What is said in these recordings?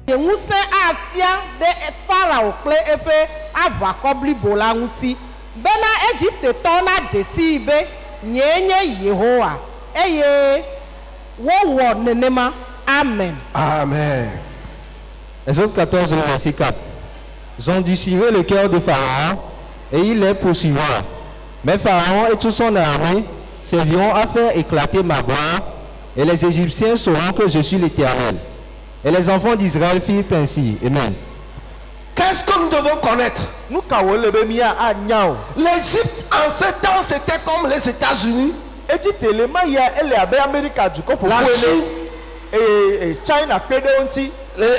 Yewuse asia de Pharaoh kle efe abakobli bolanguti. Bena Egypte tona jesi be nyenye Yehowa. Eye wo nenema. Amen. Amen. Exode 14, verset 4. J'endurcirai le cœur de Pharaon et il les poursuivra. Mais Pharaon et toute son armée serviront à faire éclater ma gloire et les Égyptiens sauront que je suis l'Éternel. Et les enfants d'Israël firent ainsi. Amen. Qu'est-ce que nous devons connaître? L'Égypte en ce temps c'était comme les États-Unis, la Chine, China,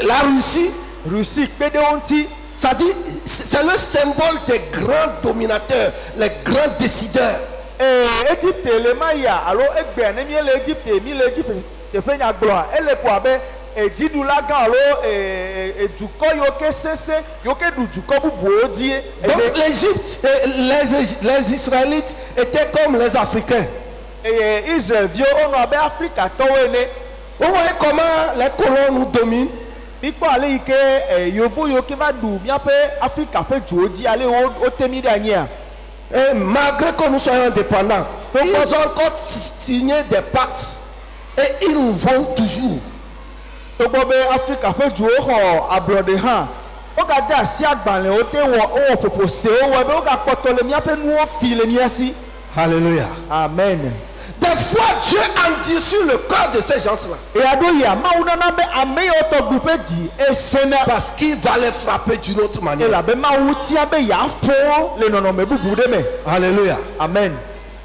la Russie. Ça dit, c'est le symbole des grands dominateurs, les grands décideurs. Égypte, le Maya, alors l'Égypte, donc l'Égypte, les Israélites étaient comme les Africains. Vous voyez comment les colons nous dominent? Et malgré que nous soyons indépendants, ils ont encore signé des pactes et ils nous vendent toujours. Alléluia. Amen. Des fois, Dieu endurcit le cœur de ces gens-là. Parce qu'il va les frapper d'une autre manière. Alléluia. Amen.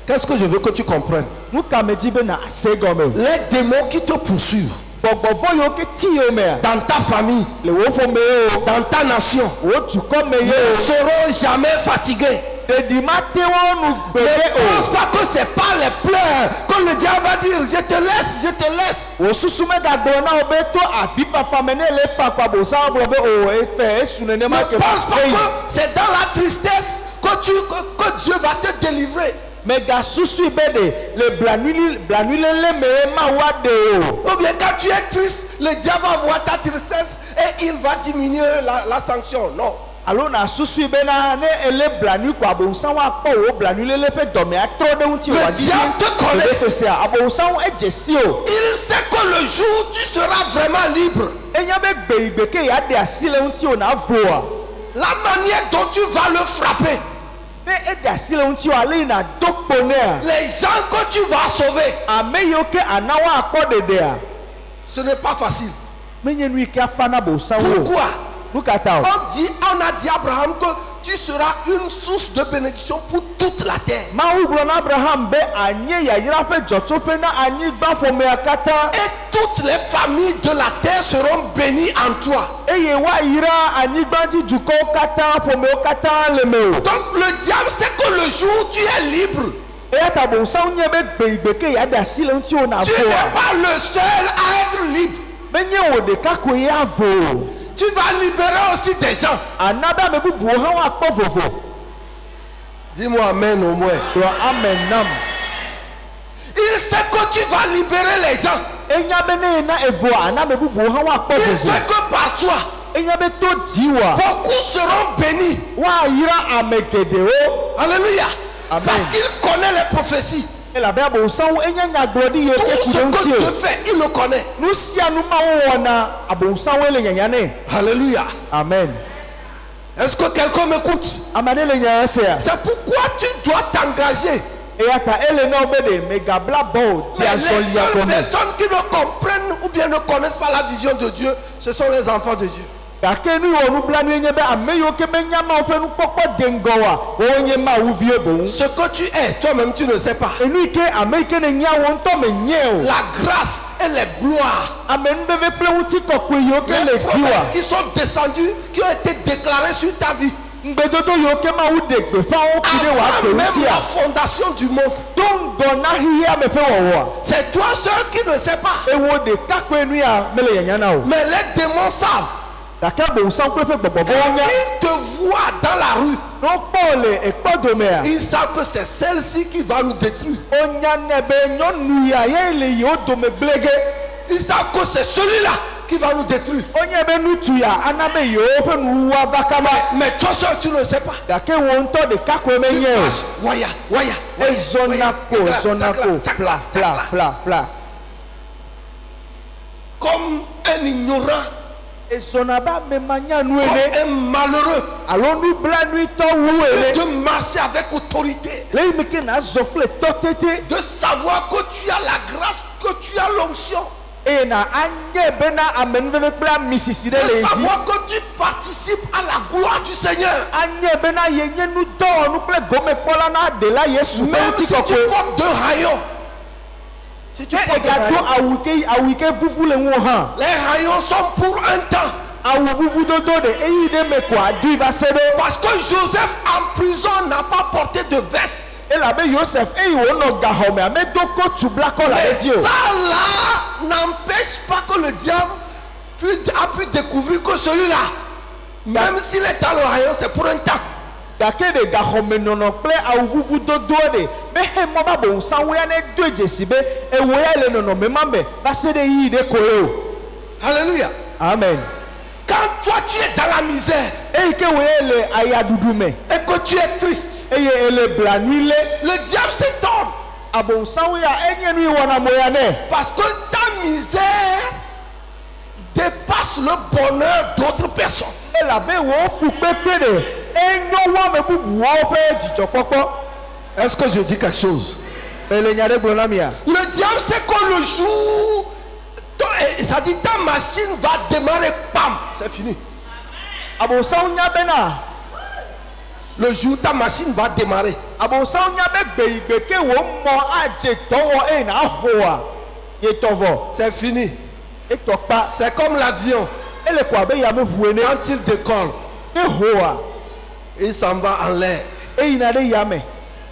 Qu'est-ce que je veux que tu comprennes? Les démons qui te poursuivent dans ta famille, dans ta nation, ne seront jamais fatigués. Ne pense pas que c'est pas les pleurs que le diable va dire je te laisse, je te laisse. Ne pense pas que c'est dans la tristesse que Dieu va te délivrer. Ou bien quand tu es triste, le diable va voir ta tristesse et il va diminuer la sanction. Non. Alors na susu bena ne ele blanu kwa bonsan wa po wo blanu le pe do me atro de unti wa di. Il sait que le jour tu seras vraiment libre. La manière dont tu vas le frapper, les gens que tu vas sauver, ce n'est pas facile. Pourquoi? On a dit à Abraham que tu seras une source de bénédiction pour toute la terre. Et toutes les familles de la terre seront bénies en toi. Donc le diable sait que le jour où tu es libre, tu n'es pas le seul à être libre. Tu vas libérer aussi des gens. Dis-moi amen au moins. Il sait que tu vas libérer les gens. Il sait que par toi, beaucoup seront bénis. Alléluia. Parce qu'il connaît les prophéties. Tout ce que Dieu fait, il le connaît. Alléluia. Amen. Est-ce que quelqu'un m'écoute? C'est pourquoi tu dois t'engager. Mais les seules personnes qui ne comprennent ou bien ne connaissent pas la vision de Dieu, ce sont les enfants de Dieu. Ce que tu es, toi-même tu ne sais pas. La grâce et les gloires, les promesses qui sont descendues, qui ont été déclarées sur ta vie avant même la fondation du monde. C'est toi seul qui ne sais pas. Mais les démons savent. Et ils te voient dans la rue. Ils savent que c'est celle-ci qui va nous détruire. Ils savent que c'est celui-là qui va nous détruire. Mais toi seul, tu ne sais pas. Waya. Comme un ignorant. Comme un malheureux. De marcher avec autorité. De savoir que tu as la grâce, que tu as l'onction. De savoir que tu participes à la gloire du Seigneur. Même si tu portes 2 haillons. Si tu portes 2 haillons, les haillons sont pour un temps. Parce que Joseph en prison n'a pas porté de veste. Mais ça là n'empêche pas que le diable a pu découvrir que celui-là, même s'il est dans le rayon, c'est pour un temps. Alléluia. Amen. Quand toi tu es dans la misère et que tu es triste, le diable s'étonne. Parce que ta misère dépasse le bonheur d'autres personnes. Est-ce que je dis quelque chose? Le diable sait que le jour, ça dit ta machine va démarrer, bam, c'est fini. Le jour ta machine va démarrer, c'est fini. C'est comme l'avion. Quand il décolle, il s'en va en l'air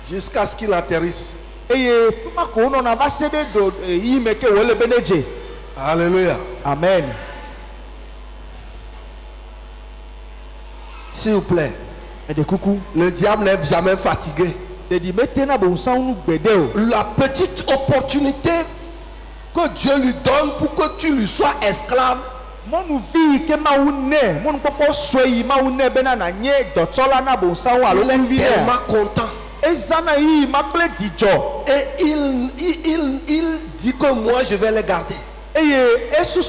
jusqu'à ce qu'il atterrisse. Alléluia. Amen. S'il vous plaît, le diable n'est jamais fatigué. La petite opportunité que Dieu lui donne pour que tu lui sois esclave, il est tellement content. Et il dit que moi je vais les garder. Il sait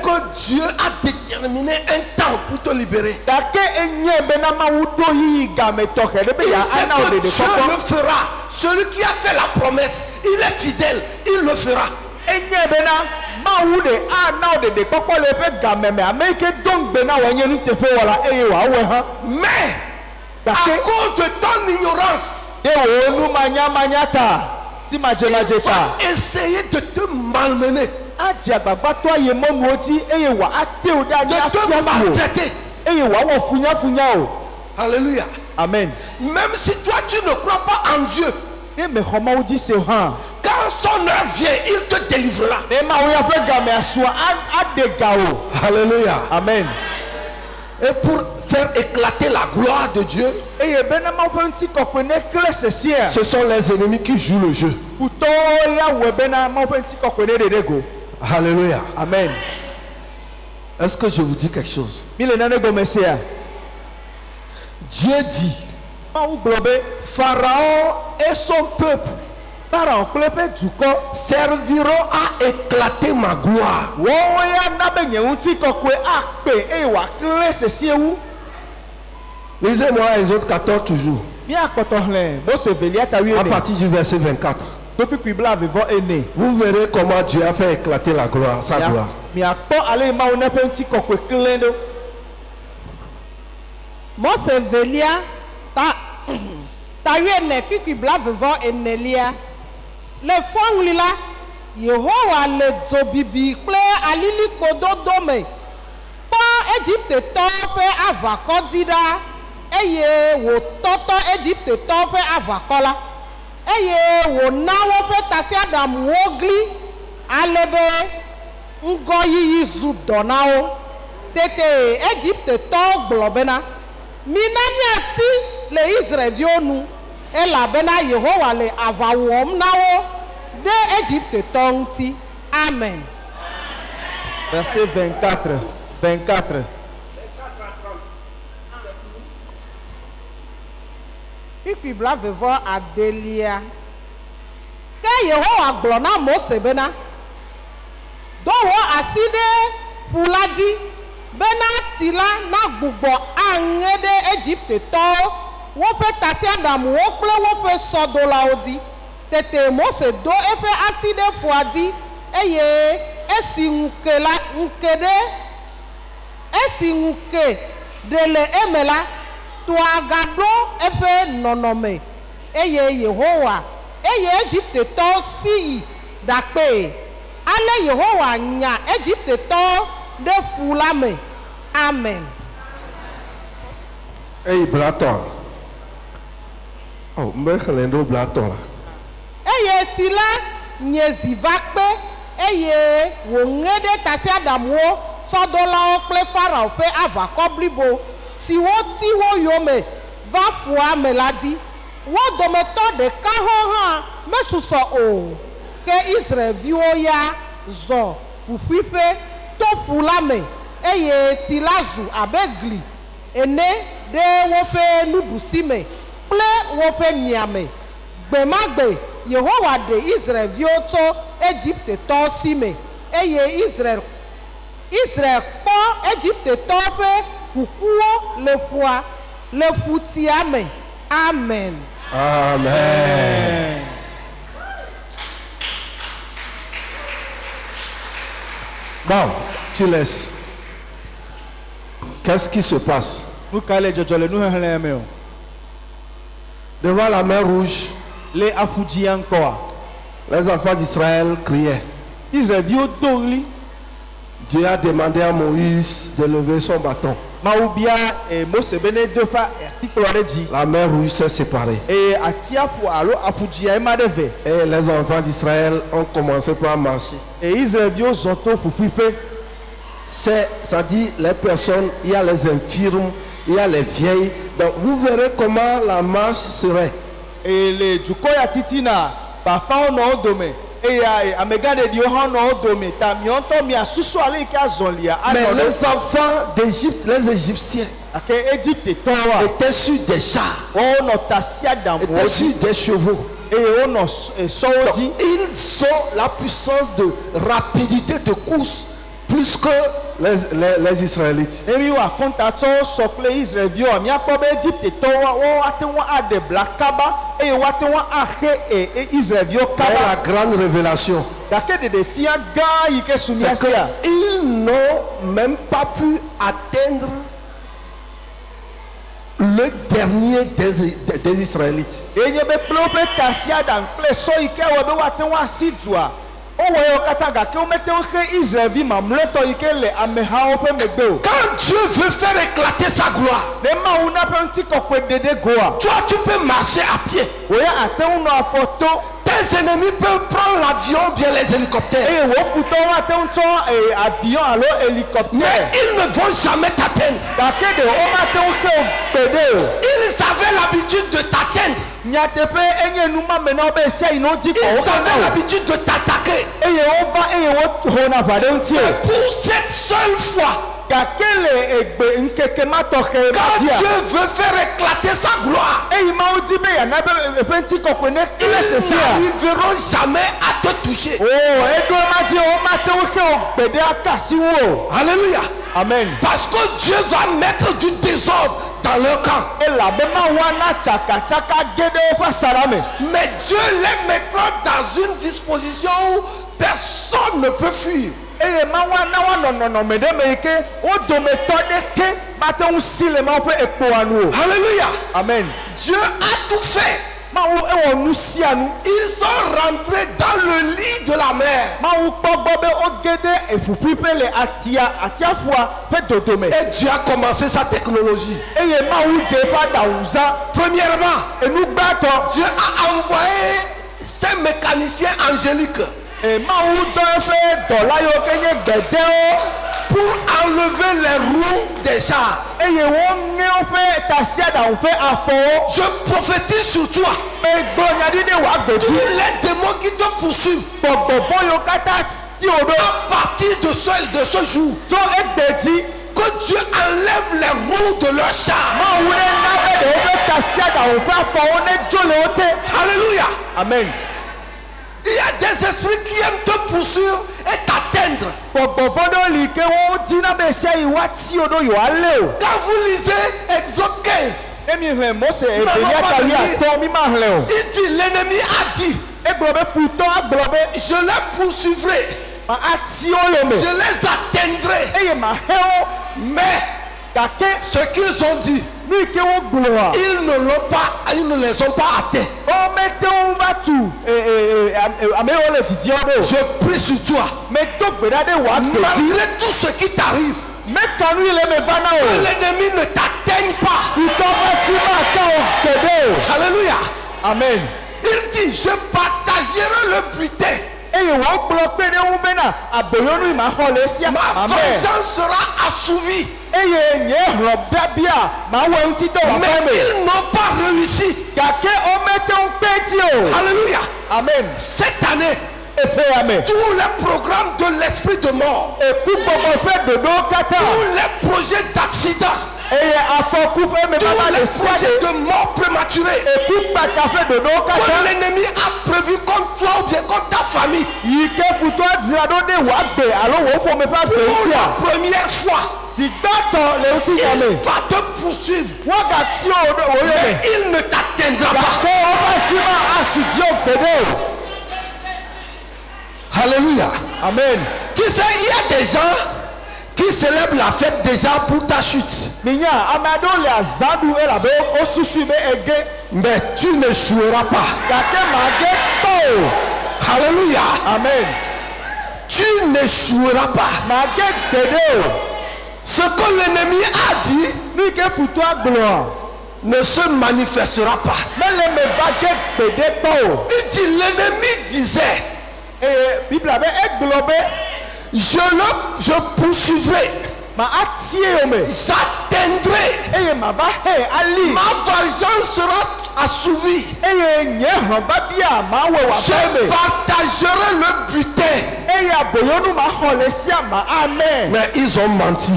que Dieu a déterminé un temps pour te libérer. Il sait que Dieu le fera. Celui qui a fait la promesse, il est fidèle, il le fera. Mais à cause de ton ignorance, il va essayer de te malmener, de te maltraiter. Alléluia. Amen. Même si toi tu ne crois pas en Dieu, quand son heure vient, il te délivrera. Alléluia. Amen. Et pour faire éclater la gloire de Dieu, ce sont les ennemis qui jouent le jeu. Alléluia. Amen. Est-ce que je vous dis quelque chose? Dieu dit, Pharaon et son peuple serviront à éclater ma gloire. Lisez-moi Exode 14 toujours. À partir du verset 24. Vous verrez comment Dieu a fait éclater la gloire, sa gloire. Mose velia ta yene kiki bla vivant enelia le fongli la Yehowa le dobibi kple alili kododo me po Egypte to pe avako dida eye wo toto Egypte to pe avako la eye wo nawo pe tasiadam wogli alebe ngoyi yizu donao tete Egypte to globena minani asi le Israelvionu elabena Yehowa le avawom nawo de Égypte tonti. Amen. Verset 24. Ikpibla vevo adelia. Ke Yehowa gblɔ na Mose bena, do wɔ asi ɖe ƒu la dzi bena tsi la nagbugbɔ aŋe ɖe Egiptetɔwo woƒe tasiaɖamuwo kple woƒe sɔdolawo dzi. Tete Mose do eƒe asi ɖe ƒua dzi eye esi ŋuke ɖe le eme la, toa gaɖo eƒe nɔnɔme eye Egiptetɔwo si yi ɖakpee. Ale Yehowa nya Egiptetɔwo ɖe ƒu la me. Amen. Ey blatɔ. Oh, mbe xlẽ ɖo blatɔ la. Eye tsi la nye zi va kpe eye wòŋe ɖe tasiaɖamuwo, sɔdolawo kple Farao ƒe aʋakɔ blibo siwo ti wo yome va ƒua me la dzi. Wo dometɔ ɖeka hã mesusɔ o, ke Israelviwo ya zɔ ƒuƒuiƒe to ƒu la me eye tsi la zu abe gli ene ɖe woƒe nuɖusime kple woƒe miame. Gbe ma gbe Yehowa ɖe Israelviwo tso Egiptetɔwo si me eye Israel kpɔ Egiptetɔwo ƒe kukuwo le ƒutia me. Amen. Amen. Bon, tu laisses. Qu'est-ce qui se passe? Devant la mer Rouge, les enfants d'Israël criaient. Dieu a demandé à Moïse de lever son bâton. La mer Rouge s'est séparée. Et les enfants d'Israël ont commencé par marcher. Ça dit les personnes, il y a les infirmes, il y a les vieilles. Donc vous verrez comment la marche serait. Et les Djukoya Titina, parfois on a domé. Mais les enfants d'Égypte, les Égyptiens, étaient sur des chars, étaient sur des chevaux. Donc, ils ont la puissance de rapidité de course plus que les Israélites. Et la grande révélation, c'est qu'ils n'ont même pas pu atteindre le dernier des Israélites. Quand Dieu veut faire éclater sa gloire, toi tu peux marcher à pied. Tes ennemis peuvent prendre l'avion ou bien les hélicoptères. Mais ils ne vont jamais t'atteindre. Ils avaient l'habitude de t'atteindre. Ils avaient l'habitude de t'attaquer. Pour cette seule fois, quand Dieu veut faire éclater sa gloire, ils n'arriveront jamais à te toucher. Alléluia. Amen. Parce que Dieu va mettre du désordre dans leur camp. Mais Dieu les mettra dans une disposition où personne ne peut fuir. Alléluia. Amen. Dieu a tout fait. Ils sont rentrés dans le lit de la mer. Et Dieu a commencé sa technologie. Premièrement, Dieu a envoyé ses mécaniciens angéliques pour enlever les roues des chars. Je prophétise sur toi. Tous les démons qui te poursuivent. À partir de ce jour. Que Dieu enlève les roues de leur char. Alléluia. Amen. Il y a des esprits qui aiment te poursuivre et t'atteindre. Quand vous lisez Exode 15, il dit, l'ennemi a dit, je les poursuivrai, je les atteindrai. Mais ce qu'ils ont dit, ils ne les ont pas atteints. Je prie sur toi. Malgré tout ce qui t'arrive, que l'ennemi ne t'atteigne pas. Alléluia. Amen. Il dit, je partagerai le butin. Ma vengeance sera assouvie. Mais ils n'ont pas réussi. Alléluia. Amen. Cette année, tous les programmes de l'esprit de mort, tous les projets d'accident, tous les projets de mort prématurée que l'ennemi a prévu contre toi ou bien contre ta famille, pour la première fois, il va te poursuivre, mais il ne t'atteindra pas. Alléluia. Amen. Tu sais, il y a des gens qui célèbrent la fête déjà pour ta chute. Mais tu ne joueras pas. Alléluia. Amen. Tu ne joueras pas. Ce que l'ennemi a dit ne se manifestera pas. Il dit, l'ennemi disait, je poursuivrai, j'atteindrai, ma vengeance sera assouvie, je partagerai le butin. Mais ils ont menti.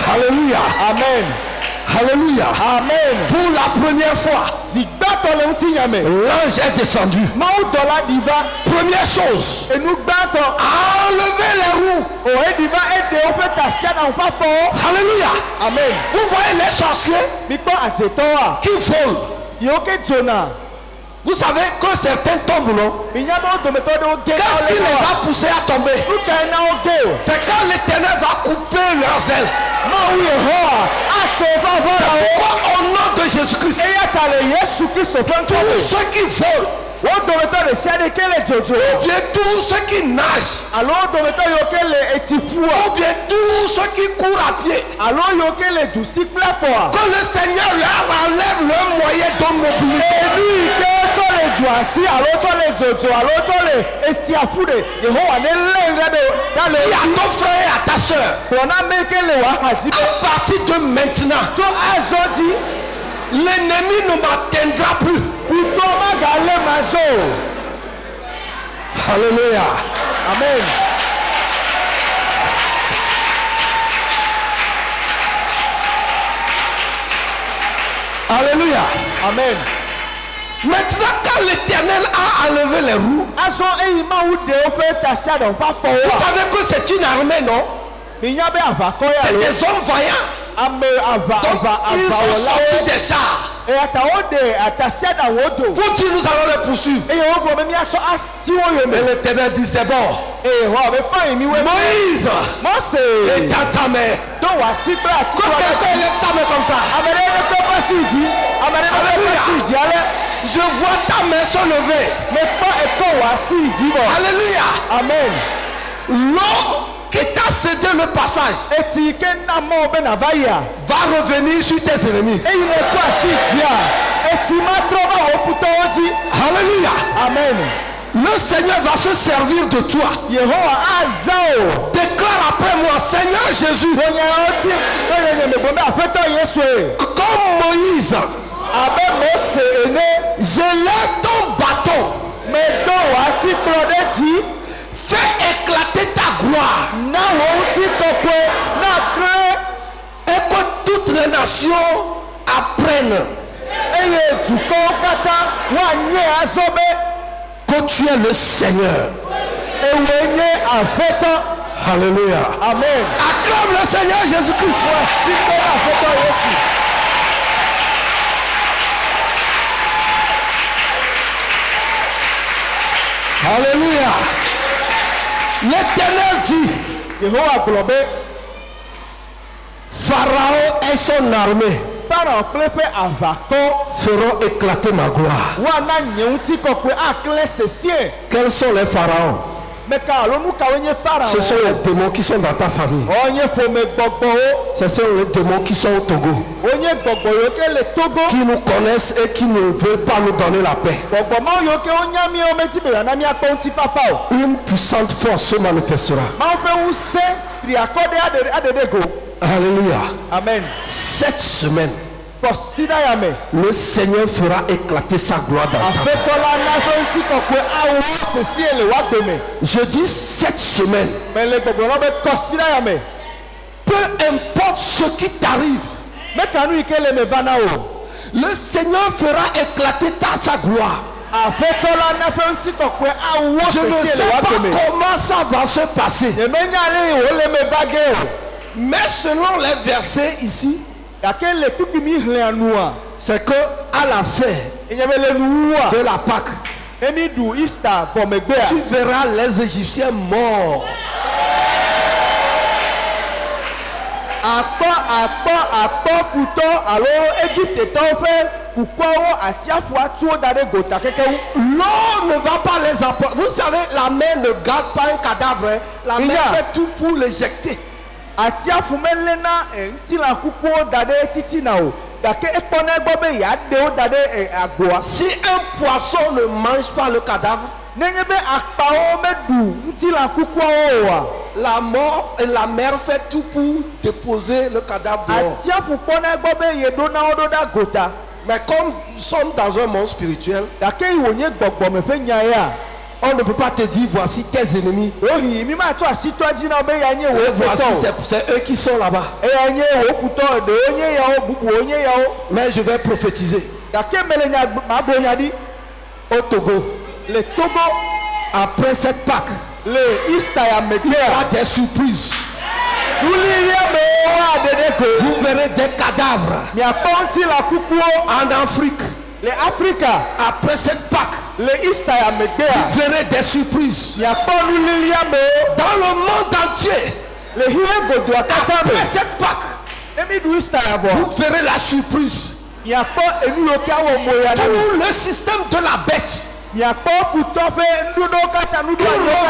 Alléluia. Amen. Alléluia. Amen. Pour la première fois, l'ange est descendu. Première chose, enlever les roues. Alléluia. Amen. Vous voyez les sorciers qui volent. Vous savez que certains tombent, non? Qu'est-ce qui les a poussés à tomber? C'est quand l'Éternel va couper leurs ailes. Pourquoi au nom de Jésus-Christ, tous ceux qui volent, ou bien tous ceux qui nagent, ou bien tous ceux qui courent à pied, que le Seigneur leur enlève le moyen de mobilité. Et à ton frère et à ta soeur, à partir de maintenant, l'ennemi ne m'atteindra plus. Alléluia. Amen. Alléluia. Amen. Maintenant, quand l'Éternel a enlevé les roues, vous savez que c'est une armée, non? C'est des hommes vaillants. Donc, ils ont sorti des chars. Pour dire, nous allons les poursuivre. Et l'Éternel dit, c'est bon. Moïse, étends ta main. Quand quelqu'un lève ta main comme ça, alléluia, je vois ta main se lever. Alléluia. Amen. L'eau qui t'a cédé le passage va revenir sur tes ennemis. Alléluia. Amen. Le Seigneur va se servir de toi. Déclare après moi, Seigneur Jésus, comme Moïse gloire. Et que toutes les nations apprennent que tu es le Seigneur. Alléluia. Amen. Acclame le Seigneur Jésus-Christ. Alléluia. L'Éternel dit, Pharaon et son armée feront éclater ma gloire. Quels sont les pharaons? Ce sont les démons qui sont dans ta famille. Ce sont les démons qui sont au Togo, qui nous connaissent et qui ne veulent pas nous donner la paix. Une puissante force se manifestera. Alléluia. Amen. Cette semaine, le Seigneur fera éclater sa gloire dans ta vie. Je dis cette semaine, peu importe ce qui t'arrive, le Seigneur fera éclater sa gloire. Je ne sais pas comment ça va se passer, mais selon les versets ici, c'est que à la fin de la Pâque, tu verras les Égyptiens morts. L'eau ne va pas les apporter. Vous savez, la mer ne garde pas un cadavre, hein. La mer fait tout pour l'éjecter. Si un poisson ne mange pas le cadavre, la mort et la mer fait tout pour déposer le cadavre dehors. Mais comme nous sommes dans un monde spirituel, on ne peut pas te dire voici tes ennemis. Et voici c'est eux qui sont là-bas. Mais je vais prophétiser. Au Togo, après cette Pâque, il y aura des surprises. Vous verrez des cadavres en Afrique. Après cette Pâque, vous verrez des surprises dans le monde entier. Après cette Pâque, vous verrez la surprise. Tout le système de la bête qui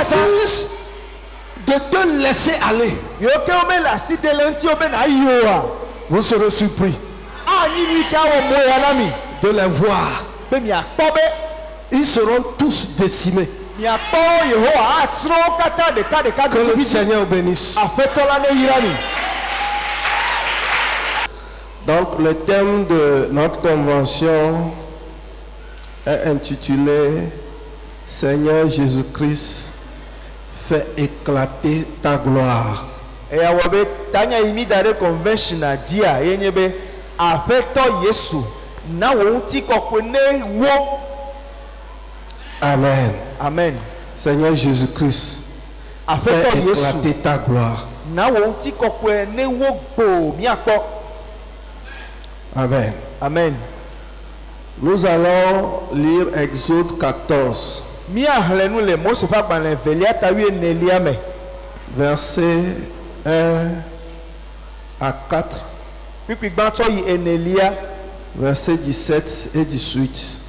refuse de te laisser aller, vous serez surpris de les voir. Ils seront tous décimés. Que le Seigneur bénisse. Donc le thème de notre convention est intitulé Seigneur Jésus-Christ, fais éclater ta gloire. Amen. Amen. Seigneur Jésus-Christ, fais éclater ta gloire. Amen. Amen. Nous allons lire Exode 14. Versets 1 à 4. Versets 17 et 18.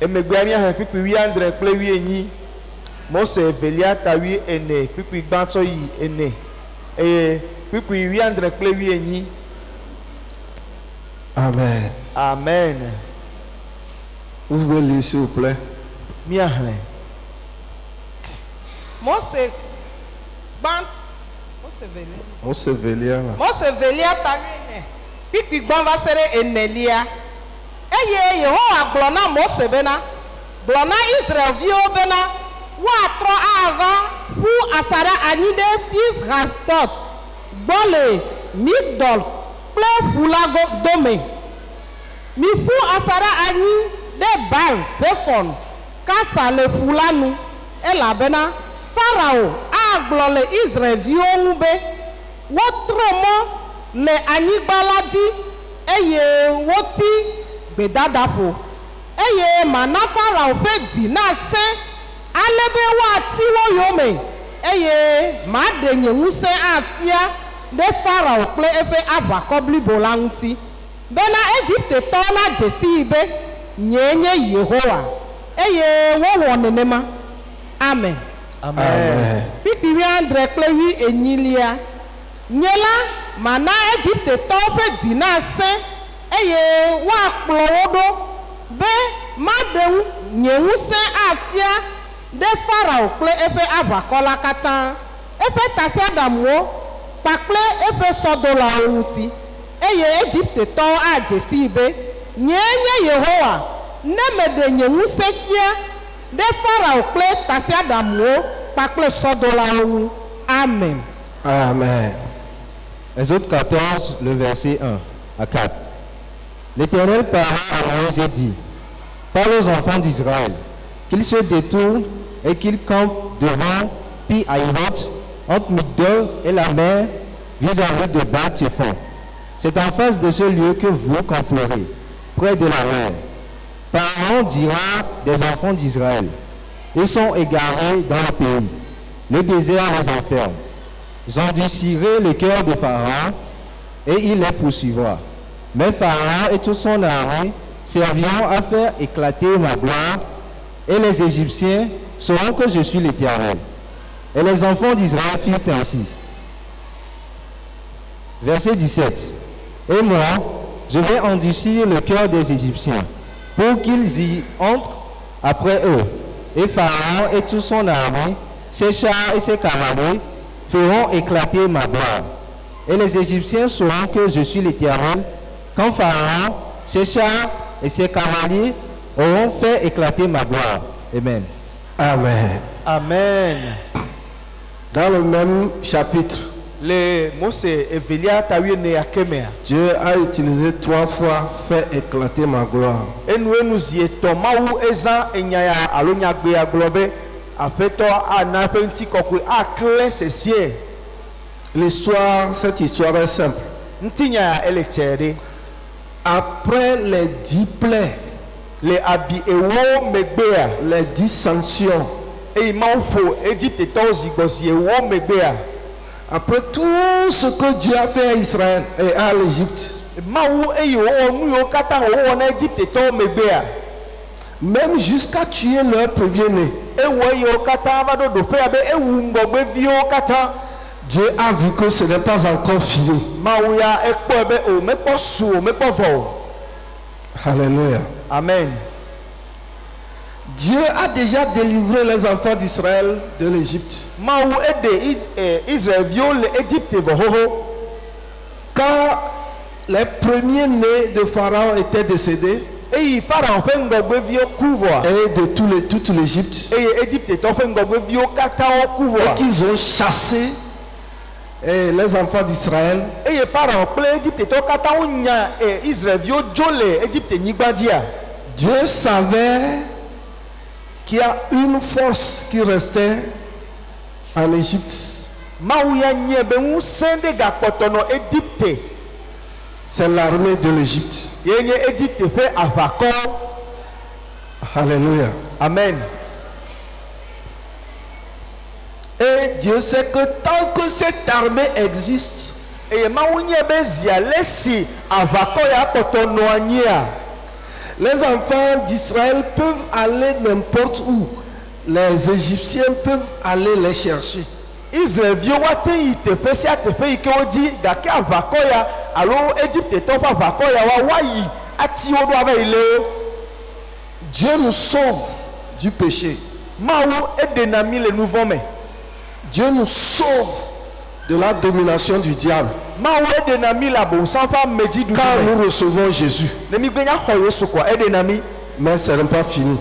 Amen. Amen. Vous pouvez lire s'il vous plaît. Mose velia tawine pipi gbon va sere enelia eye Yehowa gblɔ na Mose bena gblɔ na Israel viwo bena woatrɔ ava ƒu asaɖa anyi ɖe Pisgatot gbɔ le Migdol kple ƒu la dome. Miƒu asaɖa anyi ɖe Baal Zephon kasa le ƒu la nu elabena Farao agblɔ le Israelviwo ŋu be wotrɔ mɔ le anyigba la dzi eye woti gbedadaƒo eye mana Farao ƒe dzi nasẽ ale be woati wo yome eye maɖe nye ŋusẽ afia ɖe Farao kple eƒe aʋakɔ blibo la ŋuti bena Egiptetɔwo na dzesii be nyee nye Yehowa eye wowɔ nenema. Amen. Amen. Pipi andre kple wi enyilia nye la mana Egiptetɔwo ƒe dzi nasẽ eye woakplɔ wo ɖo be maɖe nye ŋusẽ afia ɖe Farao kple eƒe aʋakɔ la katã eƒe tasiaɖamuwo kpakple eƒe sɔdolawo ŋuti eye Egiptetɔwo adze sii be nyee nye Yehowa ne meɖe nye ŋusẽ fia ɖe Farao kple tasiaɖamuwo kpakple sɔdolawo ŋu. Amen. Amen. Exode 14, le verset 1 à 4. L'Éternel parla à Moïse et dit: parle aux enfants d'Israël qu'ils se détournent et qu'ils campent devant Pi-Hahiroth, entre Migdol et la mer, vis-à-vis de Baal-Tzephon. C'est en face de ce lieu que vous camperez, près de la mer. Pharaon dira des enfants d'Israël: ils sont égarés dans le pays, le désert les enferme. J'endurcirai le cœur de Pharaon et il les poursuivra. Mais Pharaon et toute son armée serviront à faire éclater ma gloire, et les Égyptiens sauront que je suis l'Éternel. Et les enfants d'Israël firent ainsi. Verset 17. Et moi, je vais endurcir le cœur des Égyptiens, pour qu'ils y entrent après eux. Et Pharaon et toute son armée, ses chars et ses cavaliers, feront éclater ma gloire. Et les Égyptiens sauront que je suis l'Éternel, quand Pharaon, ses chars et ses cavaliers auront fait éclater ma gloire. Amen. Amen. Amen. Dans le même chapitre, Dieu a utilisé 3 fois faire éclater ma gloire. L'histoire, cette histoire est simple. Après les 10 plaies, les 10 sanctions, après tout ce que Dieu a fait à Israël et à l'Égypte, même jusqu'à tuer leur premier-né, Dieu a vu que ce n'est pas encore fini. Alléluia. Amen. Dieu a déjà délivré les enfants d'Israël de l'Égypte. Quand les premiers-nés de Pharaon étaient décédés, et de toute l'Égypte, et qu'ils ont chassé les enfants d'Israël, Dieu savait qu'il y a une force qui restait en Égypte. C'est l'armée de l'Égypte. Alléluia. Amen. Et Dieu sait que tant que cette armée existe, les enfants d'Israël peuvent aller n'importe où. Les Égyptiens peuvent aller les chercher. Dieu nous sauve du péché. Dieu nous sauve de la domination du diable. Quand nous recevons Jésus. Mais ce n'est pas fini.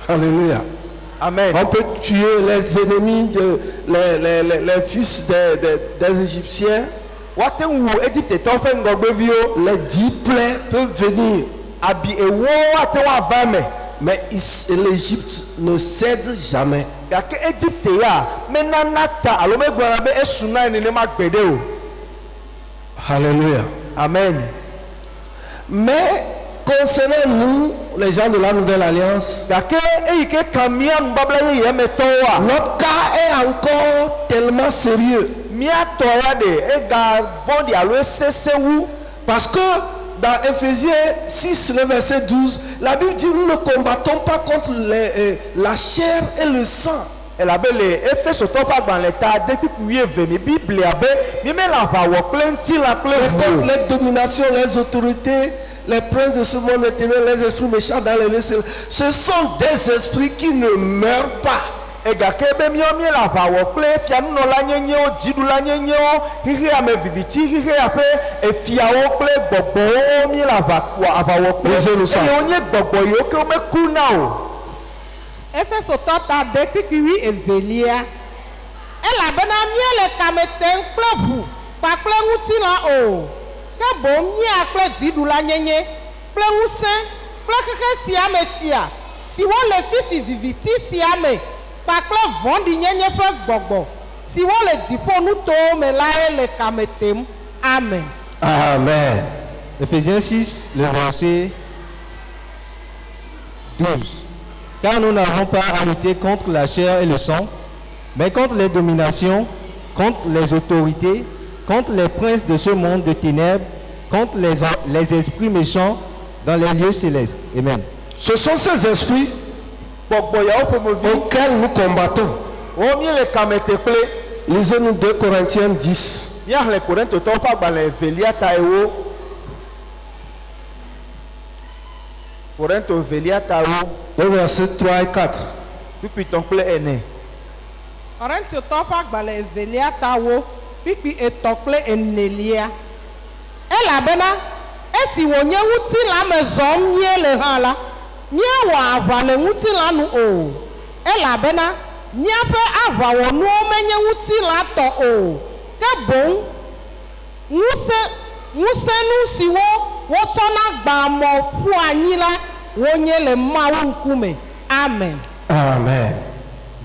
Alléluia. Amen. On peut tuer les ennemis, les fils des Égyptiens. Les 10 plaies peuvent venir. Mais l'Égypte ne cède jamais. Alléluia. Amen. Mais concernant nous, les gens de la Nouvelle Alliance, notre cas est encore tellement sérieux. Parce que dans Éphésiens 6, le verset 12, la Bible dit nous ne combattons pas contre la chair et le sang. Mais contre les dominations, les autorités, les princes de ce monde, les esprits méchants dans les lieux célestes, ce sont des esprits qui ne meurent pas. Mais Efeso tɔta de kpikpiwi evelia. Elabena míele kamete kple ʋu kpakple ŋutilã o. Ke boŋ mía kple dziɖula nyenye kple ŋusẽ kple xexe sia me fia siwo le fifi viviti sia me kpakple vɔ̃ɖinyenye ƒe gbɔgbɔ siwo le dziƒonutowo me lae le kametem. Amen. Amen. Éphésiens 6, le verset 12. Car nous n'avons pas à lutter contre la chair et le sang, mais contre les dominations, contre les autorités, contre les princes de ce monde de ténèbres, contre les esprits méchants dans les lieux célestes. Amen. Ce sont ces esprits auxquels nous combattons. Lisez-nous 2 Corinthiens 10. Le verset 3 et 4. Korintiotɔwo ƒe agbalẽ evelia tawo kpikpi etɔ̃ kple enelia. Elabena esi wònye ŋutilã me zɔm míele hã la, míewɔ aʋa le ŋutilã nu o. Elabena míaƒe aʋawɔnuwo menye ŋutilã tɔ o, ke boŋ ŋusẽnu siwo wotsɔna gbã mɔ ƒu anyi la wonye le Mawu ŋkume. Amen. Amen.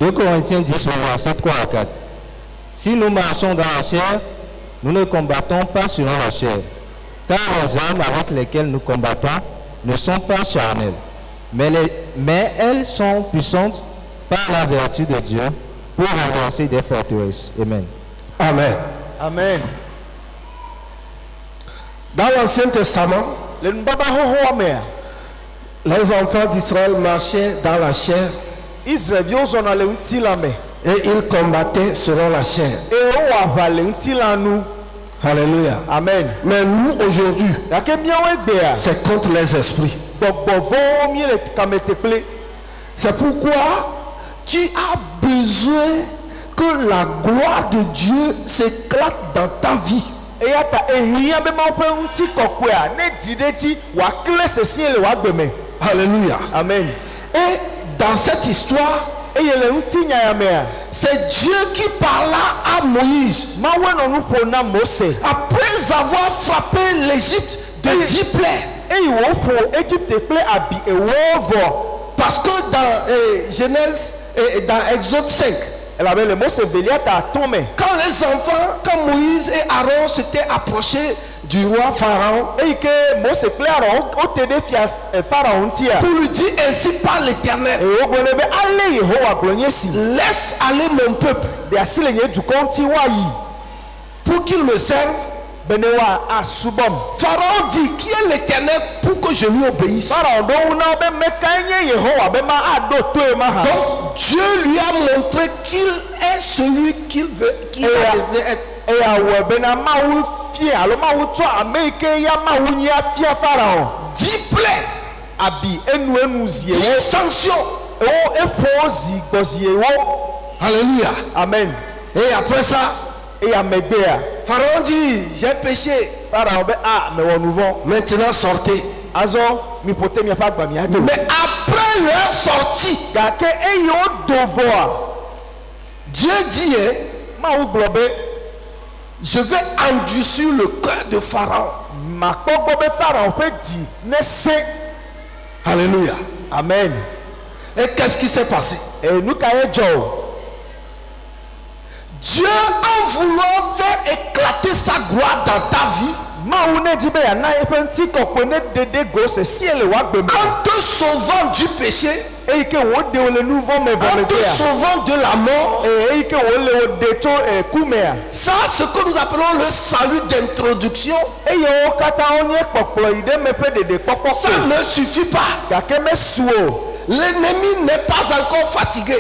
2 Corinthiens 10, verset 3 à 4. Si nous marchons dans la chair, nous ne combattons pas selon la chair, car les armes avec lesquelles nous combattons ne sont pas charnelles, mais elles sont puissantes par la vertu de Dieu pour renverser des forteresses. Amen. Amen. Amen. Dans l'Ancien Testament, les enfants d'Israël marchaient dans la chair et ils combattaient selon la chair. Alléluia. Amen. Mais nous aujourd'hui, c'est contre les esprits. C'est pourquoi tu as besoin que la gloire de Dieu s'éclate dans ta vie. Alléluia. Amen. Et dans cette histoire, c'est Dieu qui parla à Moïse après avoir frappé l'Égypte de 10 plaies. Parce que dans Genèse et dans Exode 5, quand Moïse et Aaron s'étaient approchés du roi Pharaon pour lui dire ainsi par l'Éternel, laisse aller mon peuple pour qu'il me serve. Pharaon dit, qui est l'Éternel pour que je lui obéisse? Donc Dieu lui a montré qu'il est celui qu'il veut, qu'il a décidé être. 10 plaies, 10 sanctions. Alléluia. Amen. Et après ça, Pharaon dit, j'ai péché. Maintenant sortez. Mais après dès leur sortie, Dieu dit, je vais endurcir le cœur de Pharaon. Alléluia. Amen. Et qu'est-ce qui s'est passé? Dieu, en voulant faire éclater sa gloire dans ta vie, en te sauvant du péché, en te sauvant de la mort, ça, ce que nous appelons le salut d'introduction, ça ne suffit pas. L'ennemi n'est pas encore fatigué.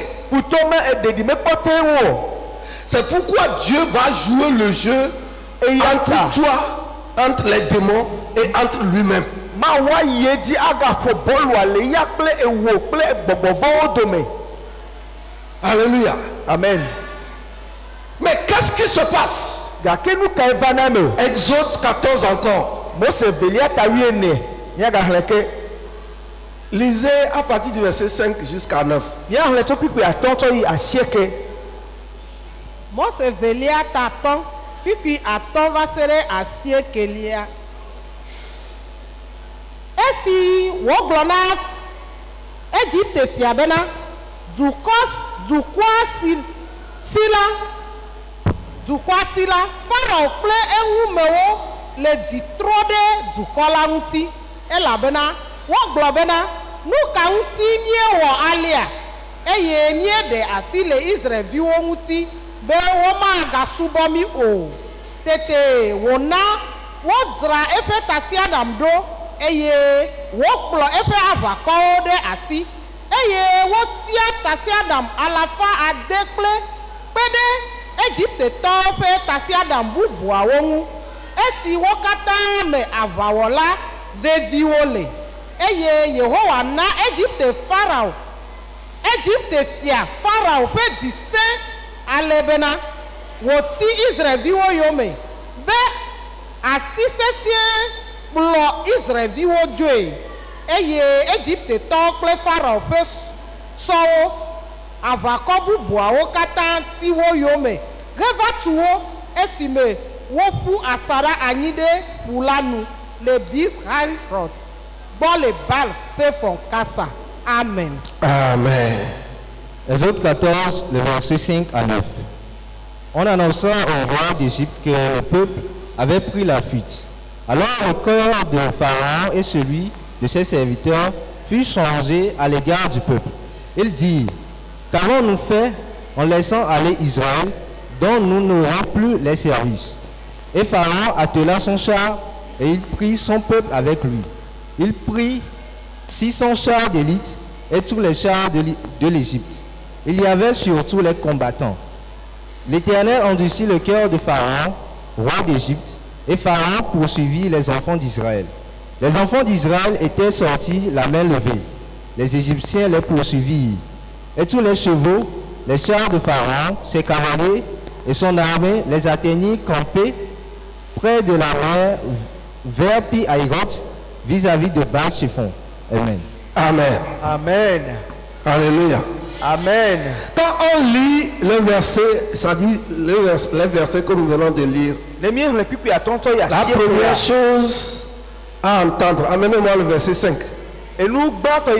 C'est pourquoi Dieu va jouer le jeu entre toi, entre les démons et entre lui-même. Alléluia. Amen. Mais qu'est-ce qui se passe? Exode 14 encore. Lisez à partir du verset 5 jusqu'à 9. Mose velia taton, puis aton va sere asie kelia. Esi woglona Egypte fiabena, dukwa sila, Pharaon ple enwumewo le di trode dukola nguti, elabena, woglobena, nuka nguti mie wo alia, eye mie de asi le Israel viwo nguti, be woma gasubomi o tete wona wodzra epe tasiadam do eye wokplo epe avako de asi eye wotia tasiadam alafa adekple pede Egypte tope tasiadam bubua wonu esi wokata me avawola veviwole eye Yehowa na Egypte Pharaoh Egypte fia Pharaoh pe dise alebena woti Israel viwo yome be asisesie blo Israel viwo joe eye Egypte tokle Pharaoh pe sowo avakobu buawo kata tiwo yome geva tuwo esime wopu asara anyide pulanu le bis harrod bole bal fefon kasa. Amen. Amen. Exode 14, le verset 5 à 9. On annonça au roi d'Égypte que le peuple avait pris la fuite. Alors le cœur de Pharaon et celui de ses serviteurs fut changé à l'égard du peuple. Il dit, qu'allons-nous faire en laissant aller Israël, dont nous n'aurons plus les services? Et Pharaon attela son char et il prit son peuple avec lui. Il prit 600 chars d'élite et tous les chars de l'Égypte. Il y avait surtout les combattants. L'Éternel endurcit le cœur de Pharaon, roi d'Égypte, et Pharaon poursuivit les enfants d'Israël. Les enfants d'Israël étaient sortis la main levée. Les Égyptiens les poursuivirent. Et tous les chevaux, les chars de Pharaon, ses cavaliers et son armée les atteignirent campés près de la mer vers Pi-Hahiroth, vis-à-vis de Baal-Shephon. Amen. Amen. Amen. Alléluia. Amen. Quand on lit le verset, ça dit les versets que nous venons de lire. La première chose à entendre, amenez-moi le verset 5. Amenez-moi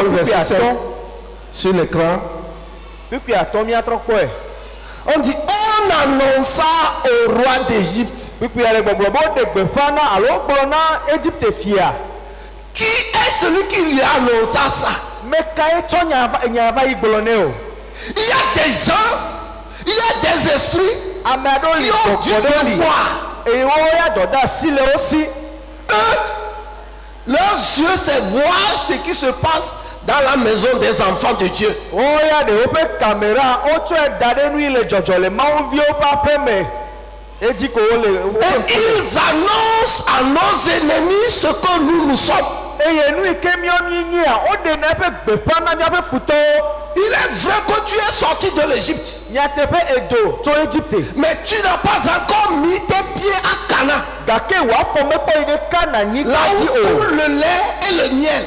le verset 5 sur l'écran. On dit, on annonça au roi d'Égypte. Qui est celui qui lui a annoncé ça? Il y a des gens, il y a des esprits qui ont dû voir. Eux, leurs yeux, c'est voir ce qui se passe dans la maison des enfants de Dieu. Et ils annoncent à nos ennemis ce que nous sommes. Il est vrai que tu es sorti de l'Égypte, mais tu n'as pas encore mis tes pieds à Cana, là où coule le lait et le miel.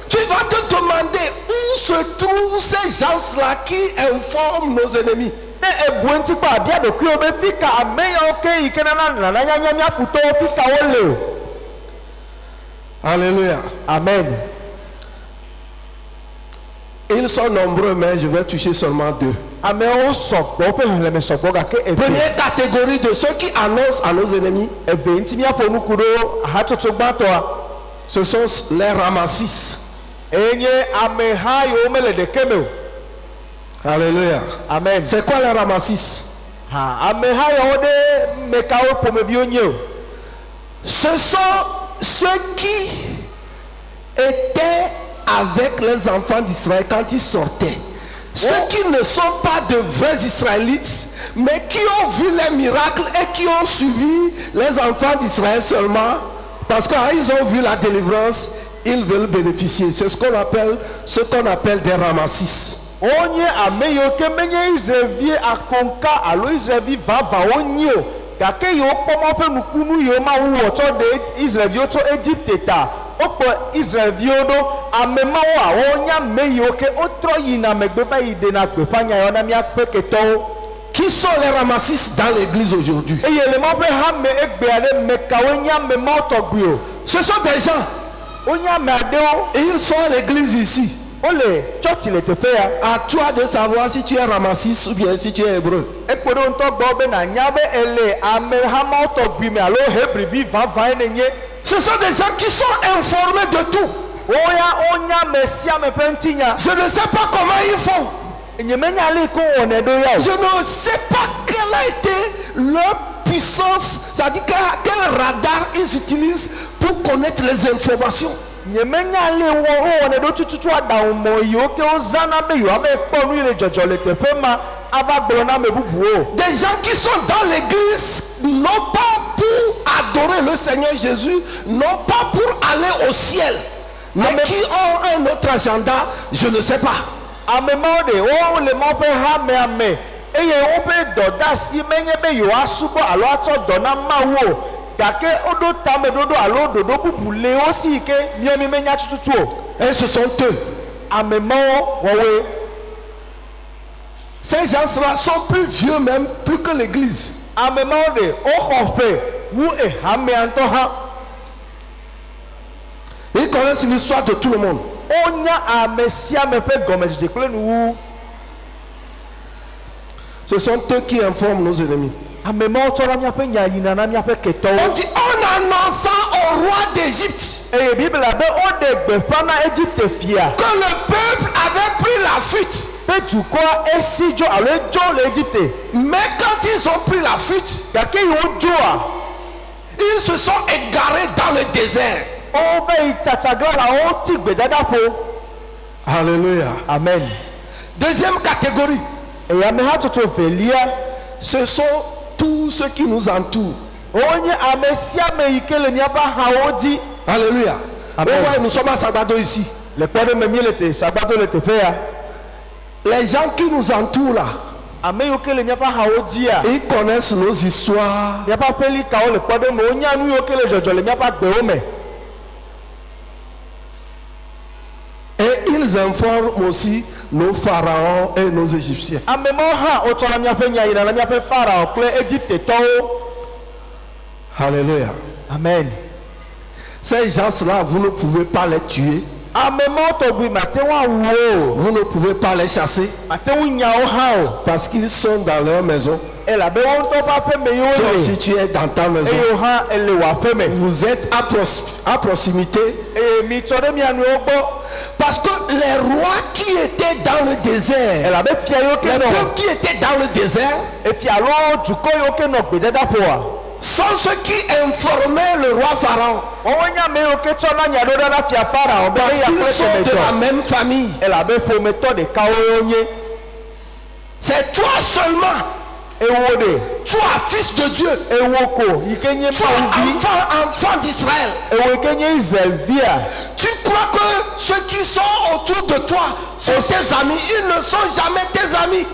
Tu vas te demander où se trouvent ces gens-là qui informent nos ennemis. Alléluia. Amen. Ils sont nombreux, mais je vais toucher seulement 2. Première catégorie de ceux qui annoncent à nos ennemis, ce sont les ramassis. Alléluia. Amen. C'est quoi les ramassis? Ce sont ceux qui étaient avec les enfants d'Israël quand ils sortaient. Ceux qui ne sont pas de vrais Israélites, mais qui ont vu les miracles et qui ont suivi les enfants d'Israël seulement, parce qu'ils ont vu la délivrance, ils veulent bénéficier. C'est ce qu'on appelle des ramassis. Qui sont les ramassis dans l'église aujourd'hui? Ce sont des gens. Et ils sont à l'église ici. À toi de savoir si tu es ramassis ou bien si tu es hébreu. Ce sont des gens qui sont informés de tout. Je ne sais pas comment ils font. Je ne sais pas quelle a été leur puissance, c'est-à-dire quel radar ils utilisent pour connaître les informations. Des gens qui sont dans l'église, non pas pour adorer le Seigneur Jésus, non pas pour aller au ciel, mais qui ont un autre agenda, je ne sais pas. Et ce sont eux. Ces gens-là sont plus vieux même, plus que l'église. Ils connaissent l'histoire de tout le monde. Ce sont eux qui informent nos ennemis. On dit en annonçant au roi d'Égypte que le peuple avait pris la fuite. Mais quand ils ont pris la fuite, ils se sont égarés dans le désert. Alléluia. Amen. Deuxième catégorie, ce sont tous ceux qui nous entourent. Alléluia. Nous sommes à Sabado ici. Les gens qui nous entourent là, ils connaissent nos histoires. Et ils informent aussi nos pharaons et nos Égyptiens. Alléluia. Amen. Ces gens-là, vous ne pouvez pas les tuer. Vous ne pouvez pas les chasser. Parce qu'ils sont dans leur maison. Toi aussi tu es dans ta maison. Vous êtes à proximité. Parce que les rois qui étaient dans le désert, les peuples qui étaient dans le désert, sont ceux qui informaient le roi Pharaon. Parce qu'ils sont de la même famille. C'est toi seulement. Toi, fils de Dieu. Toi, enfant d'Israël. Tu crois que ceux qui sont autour de toi sont tes amis. Ils ne sont jamais tes amis.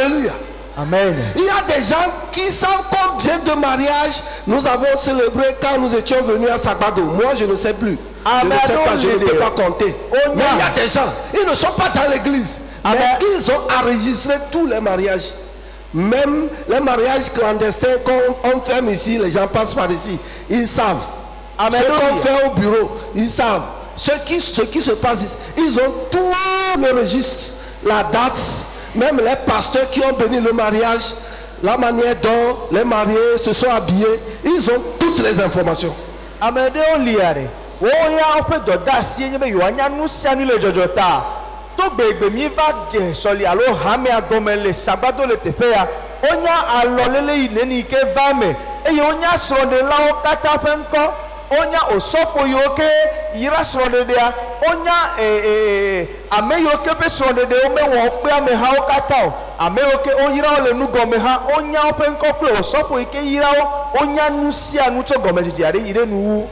Alléluia. Amen. Il y a des gens qui savent combien de mariages nous avons célébrés quand nous étions venus à Sagbado. Moi, je ne sais plus. Je ne sais pas, je ne peux pas compter. Mais il y a des gens, ils ne sont pas dans l'église. Mais ils ont enregistré tous les mariages. Même les mariages clandestins qu'on ferme ici, les gens passent par ici. Ils savent. Ce qu'on fait au bureau, ils savent. Ce qui se passe ici, ils ont tous les registres, la date, même les pasteurs qui ont béni le mariage, la manière dont les mariés se sont habillés, ils ont toutes les informations. To gbegbe mi va de soli alo hame agome le sabado le tefea onya alolele ineni ke vame eye onya sronde lawo kata penko onya osofo yoke yira sronde dia onya ame yoke pe sronde de o me won pe ame ha o kata o ame yoke o yira o le nu gome ha onya o penko pe osofo ike yira o onya nu si anu to gome jiji are ire nu.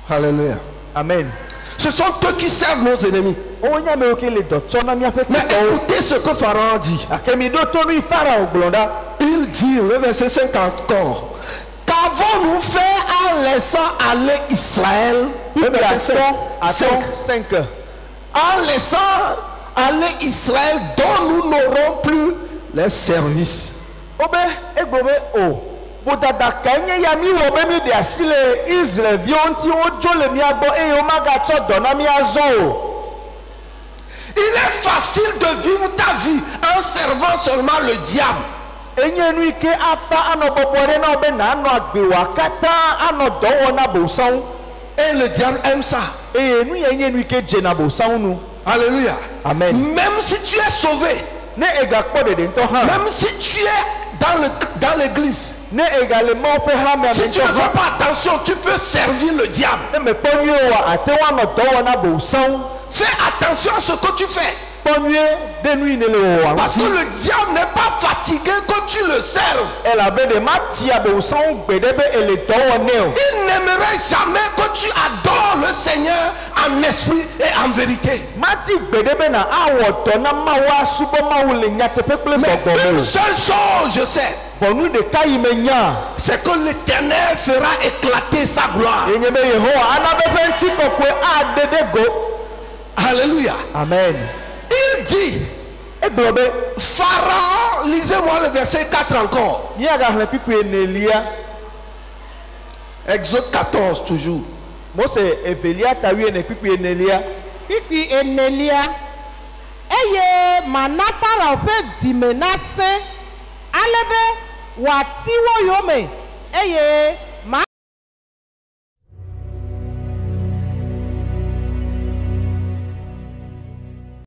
Alléluia. Amen. Ce sont eux qui servent nos ennemis. Mais écoutez ce que Pharaon dit. Il dit, le verset 5 encore, qu'avons-nous fait en laissant aller Israël? Le verset 5. En laissant aller Israël dont nous n'aurons plus les services. Il est facile de vivre ta vie en servant seulement le diable. Et le diable aime ça. Alléluia. Amen. Même si tu es sauvé, même si tu es dans l'église, si tu ne fais pas attention, tu peux servir le diable. Fais attention à ce que tu fais. Parce que le diable n'est pas fatigué quand tu le serves. Il n'aimerait jamais que tu adores le Seigneur en esprit et en vérité. Mais une seule chose je sais, c'est que l'Éternel fera éclater sa gloire. Alléluia. Amen. Il dit, Pharaon, lisez-moi le verset 4 encore. Exode 14 toujours. Pipi enelia. Eye mana Pharaon pe dimenase. Alebe watiwo yome. Eye